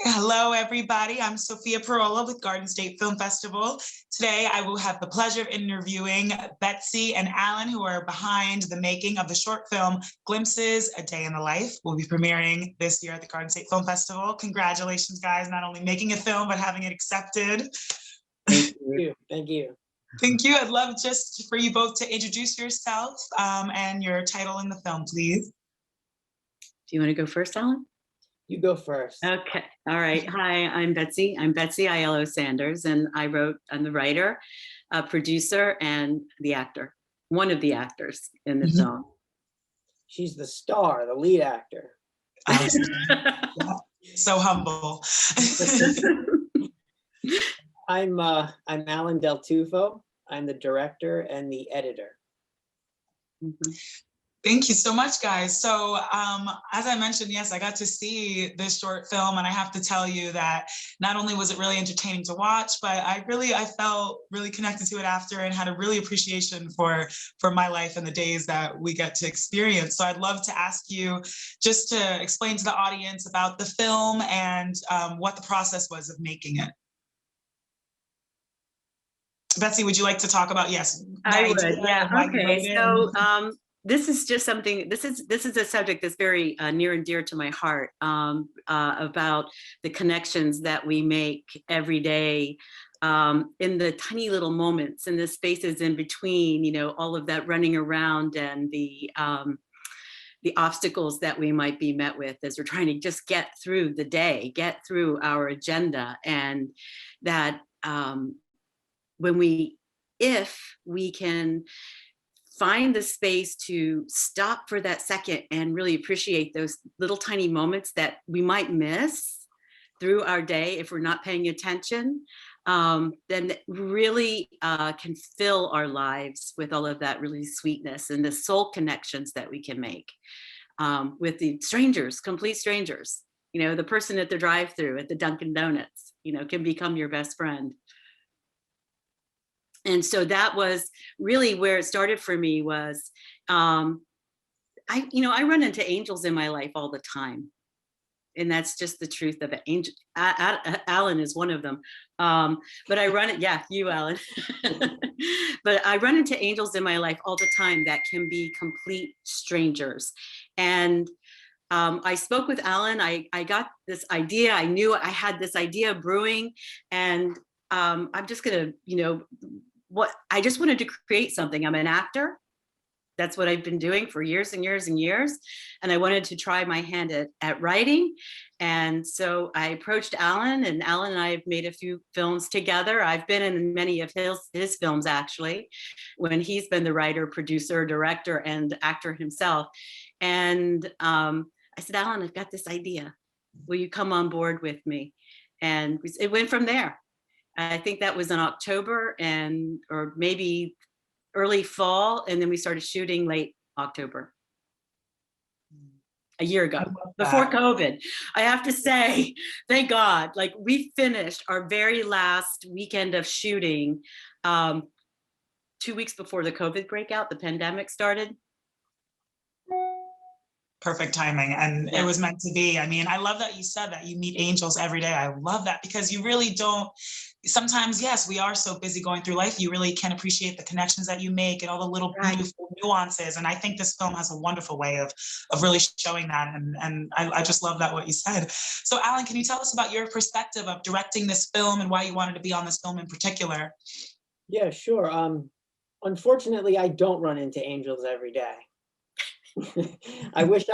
Hello, everybody. I'm Sophia Parola with Garden State Film Festival. Today, I will have the pleasure of interviewing Betsy and Alan, who are behind the making of the short film Glimpses, A Day in the Life. We'll be premiering this year at the Garden State Film Festival. Congratulations, guys, not only making a film, but having it accepted. Thank you. Thank you. Thank you. I'd love just for you both to introduce yourself and your title in the film, please. Do you want to go first, Alan? You go first. Okay. All right. Hi, I'm Betsy. I'm Betsy Aiello Sanders, and I'm the writer, producer, and the actor, one of the actors in the film. She's the star, the lead actor. So humble. I'm Alan Del Tufo. I'm the director and the editor. Thank you so much, guys. So as I mentioned, yes, I got to see this short film, and I have to tell you that not only was it really entertaining to watch, but I felt really connected to it after and had a really appreciation for my life and the days that we get to experience. So I'd love to ask you just to explain to the audience about the film and what the process was of making it. Betsy, would you like to talk about, yes? I would, yeah, okay. So this is just something, this is a subject that's very near and dear to my heart, about the connections that we make every day in the tiny little moments, in the spaces in between, you know, all of that running around and the obstacles that we might be met with as we're trying to just get through the day, get through our agenda. And that if we can find the space to stop for that second and really appreciate those little tiny moments that we might miss through our day if we're not paying attention, then really can fill our lives with all of that really sweetness and the soul connections that we can make with the strangers, complete strangers. You know, the person at the drive-thru at the Dunkin' Donuts, you know, can become your best friend. And so that was really where it started for me. Was I run into angels in my life all the time, and that's just the truth of it. Angel, Alan is one of them, but I run it. Yeah, you, Alan. But I run into angels in my life all the time that can be complete strangers. And I spoke with Alan. I got this idea. I knew I had this idea brewing, and I'm just gonna, I just wanted to create something. I'm an actor. That's what I've been doing for years and years and years. And I wanted to try my hand at writing. And so I approached Alan, and Alan and I have made a few films together. I've been in many of his films, actually, when he's been the writer, producer, director, and actor himself. And I said, Alan, I've got this idea. Will you come on board with me? And it went from there. I think that was in October or maybe early fall. And then we started shooting late October, a year ago, before COVID. I have to say, thank God, like we finished our very last weekend of shooting 2 weeks before the COVID breakout, the pandemic started. Perfect timing. And yeah. It was meant to be. I mean, I love that you said that you meet angels every day. I love that, because you really don't, sometimes, yes, we are so busy going through life, you really can appreciate the connections that you make and all the little beautiful nuances. And I think this film has a wonderful way of really showing that. And I just love that, what you said. So Alan, can you tell us about your perspective of directing this film and why you wanted to be on this film in particular? Yeah, sure. Unfortunately, I don't run into angels every day. I wish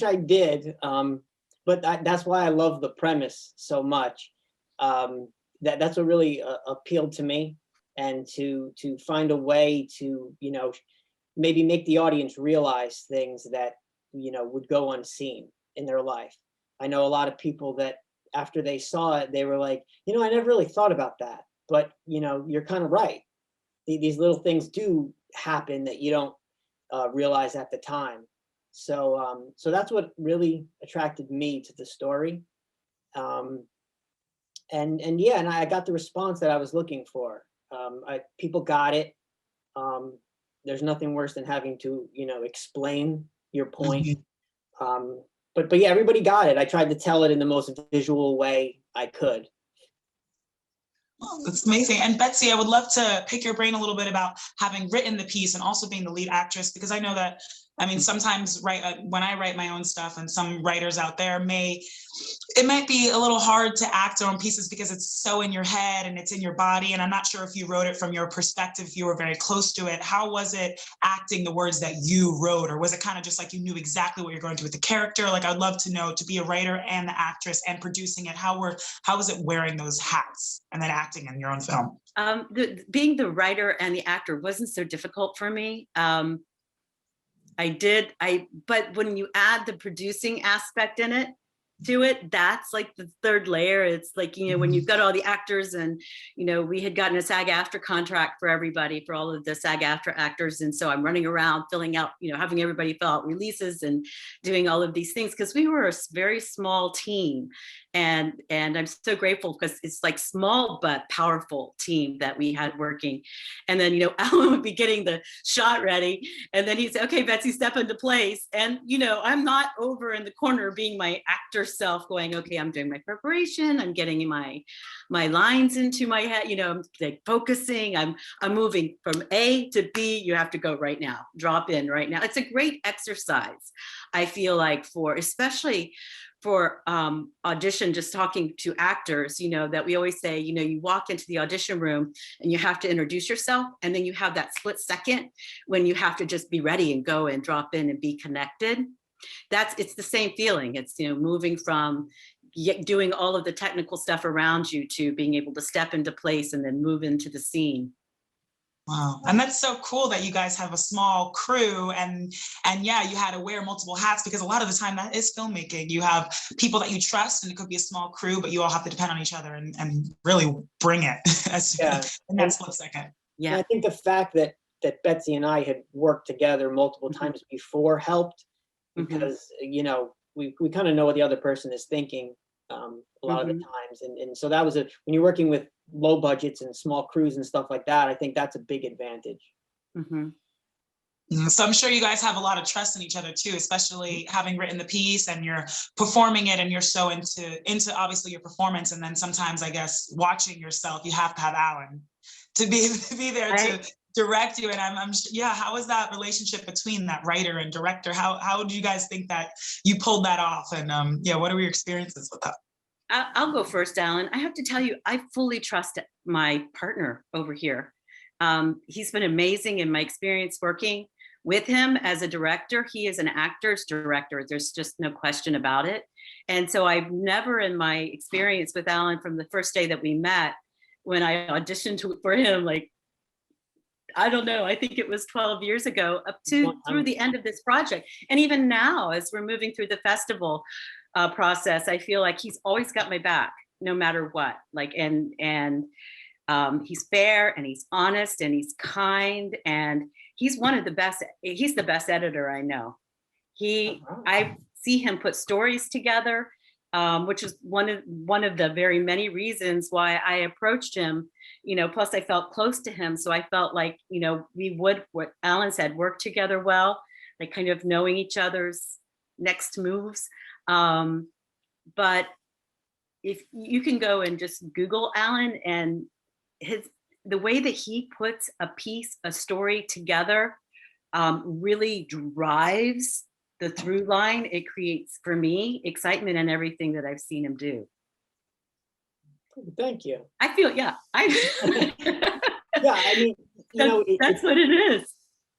I did, but that's why I love the premise so much. That's what really appealed to me, and to find a way to maybe make the audience realize things that would go unseen in their life. I know a lot of people that after they saw it, they were like, I never really thought about that, but you're kind of right. These little things do happen that you don't realize at the time. So that's what really attracted me to the story. And I got the response that I was looking for. People got it. There's nothing worse than having to, explain your point. but yeah, everybody got it. I tried to tell it in the most visual way I could. Oh, that's amazing. And Betsy, I would love to pick your brain a little bit about having written the piece and also being the lead actress, because I know that, I mean, sometimes when I write my own stuff, and some writers out there it might be a little hard to act their own pieces because it's so in your head and it's in your body. And I'm not sure if you wrote it from your perspective, if you were very close to it. How was it acting the words that you wrote? Or was it kind of just like you knew exactly what you're going to do with the character? Like, I'd love to know, to be a writer and the actress and producing it, how was it wearing those hats and then acting in your own film? Being the writer and the actor wasn't so difficult for me. But when you add the producing aspect to it, that's like the third layer. It's like, when you've got all the actors and, we had gotten a SAG-AFTRA contract for everybody, for all of the SAG-AFTRA actors. And so I'm running around filling out, having everybody fill out releases and doing all of these things, because we were a very small team. And I'm so grateful, because it's like small but powerful team that we had working. And then, Alan would be getting the shot ready, and then he'd say, okay, Betsy, step into place. And, I'm not over in the corner being my actor self going, okay, I'm doing my preparation, I'm getting my lines into my head, I'm like focusing, I'm moving from A to B. You have to go right now, drop in right now. It's a great exercise, I feel like, especially for audition, just talking to actors, that we always say, you walk into the audition room and you have to introduce yourself, and then you have that split second when you have to just be ready and go and drop in and be connected. It's the same feeling. It's, moving from doing all of the technical stuff around you to being able to step into place and then move into the scene. Wow. And that's so cool that you guys have a small crew, and yeah, you had to wear multiple hats, because a lot of the time that is filmmaking. You have people that you trust, and it could be a small crew, but you all have to depend on each other and really bring it in that split second. Yeah. And I think the fact that Betsy and I had worked together multiple times before helped, because, we kind of know what the other person is thinking a lot of the times. And so that was when you're working with low budgets and small crews and stuff like that, I think that's a big advantage. So I'm sure you guys have a lot of trust in each other too, especially having written the piece and you're performing it, and you're so into obviously your performance. And then sometimes, I guess, watching yourself, you have to have Alan to be there to direct you. And how was that relationship between that writer and director? How do you guys think that you pulled that off? And what are your experiences with that? I'll go first, Alan. I have to tell you, I fully trust my partner over here. He's been amazing in my experience working with him as a director. He is an actor's director. There's just no question about it. And so I've never, in my experience with Alan from the first day that we met, when I auditioned for him, like, I don't know, I think it was 12 years ago, up to through the end of this project. And even now, as we're moving through the festival process, I feel like he's always got my back, no matter what. Like, and he's fair, and he's honest, and he's kind, and he's the best editor I know. I see him put stories together, which is one of the very many reasons why I approached him. Plus I felt close to him, so I felt like, we would, what Alan said, work together well, like kind of knowing each other's next moves. But if you can go and just Google Alan, and the way that he puts a story together really drives the through line. It creates, for me, excitement in everything that I've seen him do. Thank you. I feel, yeah, I mean, that's what it is.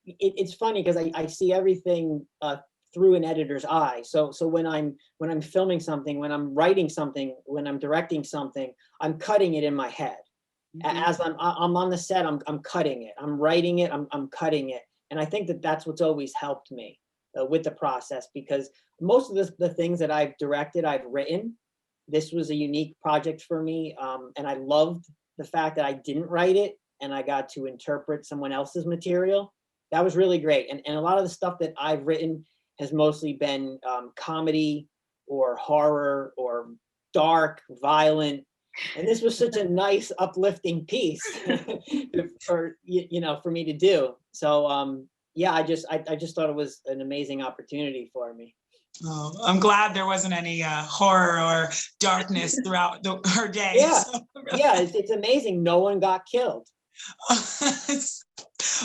It's funny because I see everything through an editor's eye. So when I'm filming something, when I'm writing something, when I'm directing something, I'm cutting it in my head. As I'm on the set, I'm cutting it. I'm writing it. I'm cutting it. And I think that's what's always helped me with the process, because most of the things that I've directed, I've written. This was a unique project for me, and I loved the fact that I didn't write it and I got to interpret someone else's material. That was really great. And a lot of the stuff that I've written has mostly been comedy or horror or dark, violent. And this was such a nice, uplifting piece for me to do. So I just thought it was an amazing opportunity for me. Oh, I'm glad there wasn't any horror or darkness throughout her day. Yeah, So, yeah, it's amazing. No one got killed. it's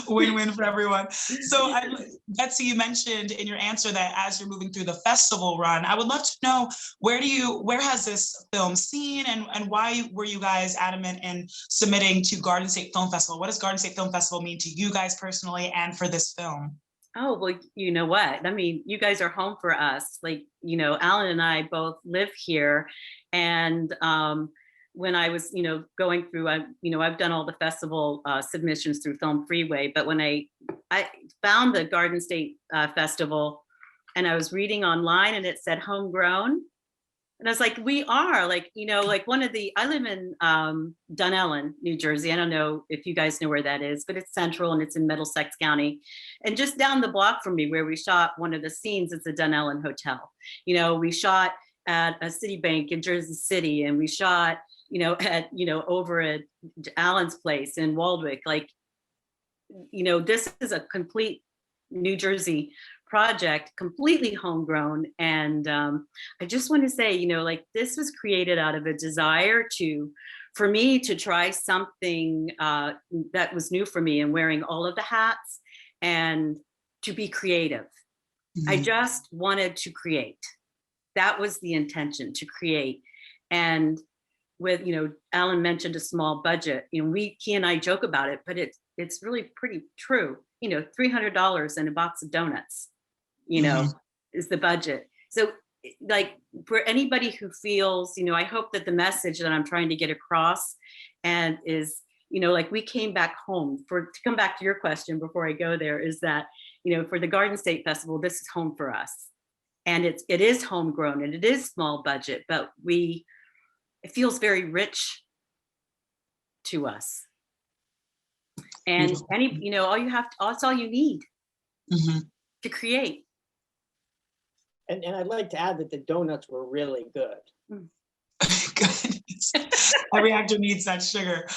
win-win for everyone. So, Betsy, you mentioned in your answer that as you're moving through the festival run, I would love to know where has this film seen, and why were you guys adamant in submitting to Garden State Film Festival? What does Garden State Film Festival mean to you guys personally and for this film? Oh, well, you know what? I mean, you guys are home for us. Like, you know, Alan and I both live here. And when I was, you know, going through, I've done all the festival submissions through Film Freeway. But when I found the Garden State Festival, and I was reading online and it said homegrown. And I was like, we are like, you know, like I live in Dunellen, New Jersey. I don't know if you guys know where that is, but it's central and it's in Middlesex County. And just down the block from me where we shot one of the scenes is the Dunellen Hotel. You know, we shot at a Citibank in Jersey City, and we shot, you know, over at Alan's place in Waldwick. Like, you know, this is a complete New Jersey project, completely homegrown. And I just want to say, you know, like, this was created out of a desire for me to try something that was new for me, and wearing all of the hats and to be creative. Mm-hmm. I just wanted to create. That was the intention, to create. And with, you know, Alan mentioned a small budget, you know, he and I joke about it, but it's really pretty true. You know, $300 and a box of donuts, you know, mm-hmm. is the budget. So, like, for anybody who feels, you know, I hope that the message that I'm trying to get across and is, you know, like, we came back home to come back to your question before I go there, is that, you know, for the Garden State Festival, this is home for us. And it is homegrown and it is small budget, but it feels very rich to us. And you know, that's all you need mm-hmm. to create. And I'd like to add that the donuts were really good. Goodness. Every actor needs that sugar.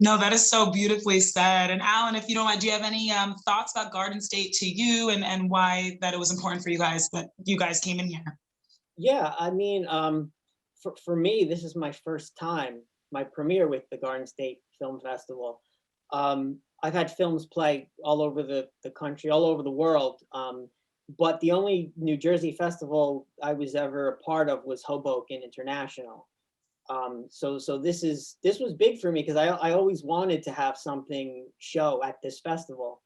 No, that is so beautifully said. And Alan, if you don't mind, do you have any thoughts about Garden State to you, and why that it was important for you guys that you guys came in here? Yeah, I mean, for me, this is my first time, my premiere with the Garden State Film Festival. I've had films play all over the country, all over the world. But the only New Jersey festival I was ever a part of was Hoboken International. So this was big for me because I always wanted to have something show at this festival.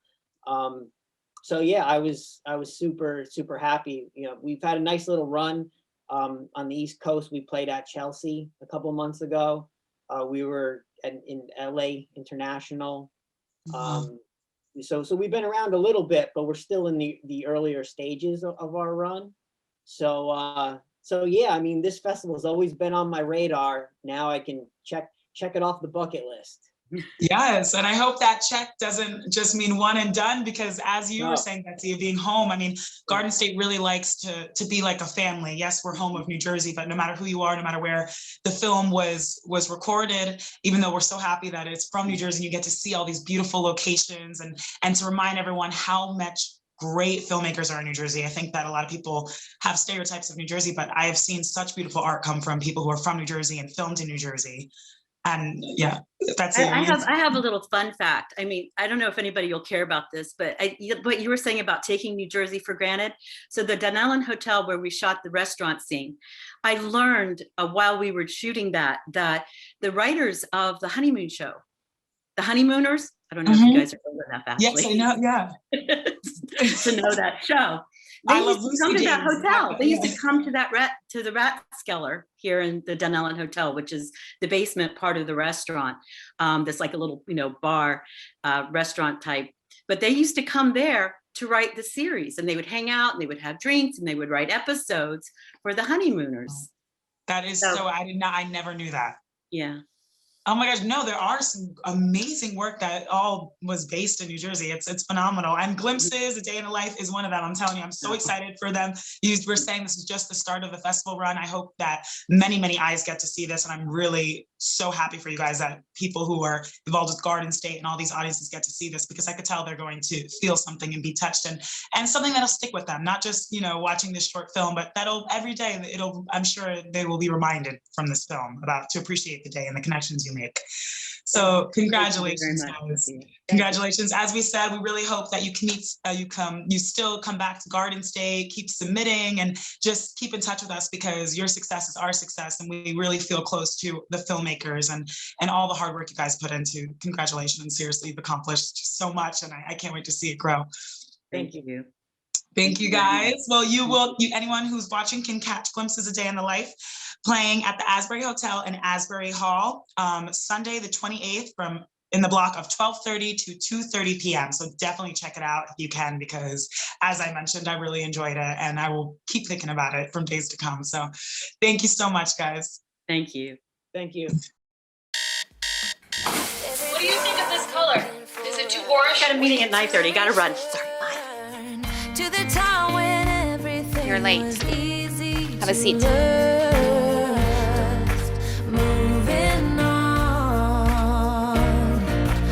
So yeah, I was super happy. You know, we've had a nice little run on the East Coast. We played at Chelsea a couple of months ago. We were in LA International. So we've been around a little bit, but we're still in the earlier stages of our run. So yeah, I mean, this festival has always been on my radar. Now I can check it off the bucket list. Yes, and I hope that check doesn't just mean one and done, because as you were saying, Betsy, being home, I mean, Garden State really likes to be like a family. Yes, we're home of New Jersey, but no matter who you are, no matter where the film was recorded, even though we're so happy that it's from New Jersey, you get to see all these beautiful locations, and to remind everyone how much great filmmakers are in New Jersey. I think that a lot of people have stereotypes of New Jersey, but I have seen such beautiful art come from people who are from New Jersey and filmed in New Jersey. And yeah, that's it. I have a little fun fact. I mean, I don't know if anybody will care about this, but what you were saying about taking New Jersey for granted. So the Dunellen Hotel, where we shot the restaurant scene, I learned while we were shooting that the writers of the honeymoon show, the Honeymooners, I don't know mm-hmm. if you guys are old enough, actually. Yes, I know, yeah. to know that show. They used to come to that hotel. They used to come to the Rathskeller here in the Dunellen Hotel, which is the basement part of the restaurant. That's like a little, you know, bar, restaurant type. But they used to come there to write the series, and they would hang out and they would have drinks and they would write episodes for the Honeymooners. That is so I never knew that. Yeah. Oh my gosh, no, there are some amazing work that all was based in New Jersey. It's phenomenal. And Glimpses, A Day in the Life is one of them. I'm telling you, I'm so excited for them. You were saying this is just the start of the festival run. I hope that many, many eyes get to see this. And I'm really so happy for you guys that people who are involved with Garden State and all these audiences get to see this, because I could tell they're going to feel something and be touched, and something that'll stick with them, not just, you know, watching this short film, but that'll every day, I'm sure they will be reminded from this film about to appreciate the day and the connections you make. So congratulations, guys. Congratulations. As we said, we really hope that you still come back to Garden State, keep submitting, and just keep in touch with us, because your success is our success, and we really feel close to the filmmakers and all the hard work you guys put into. Congratulations. Seriously, you've accomplished so much, and I can't wait to see it grow. Thank you. Thank you, guys. Well, anyone who's watching can catch Glimpses, A Day in the Life playing at the Asbury Hotel in Asbury Hall, Sunday the 28th in the block of 12:30 to 2:30 p.m. So definitely check it out if you can, because as I mentioned, I really enjoyed it, and I will keep thinking about it from days to come. So thank you so much, guys. Thank you. Thank you. What do you think of this color? Is it too boorish? Got a meeting at 9:30. Gotta run. Sorry. Bye. You're late. Have a seat.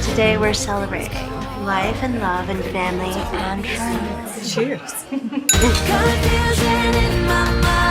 Today we're celebrating life and love and family and friends. Cheers. Confusion in my mind.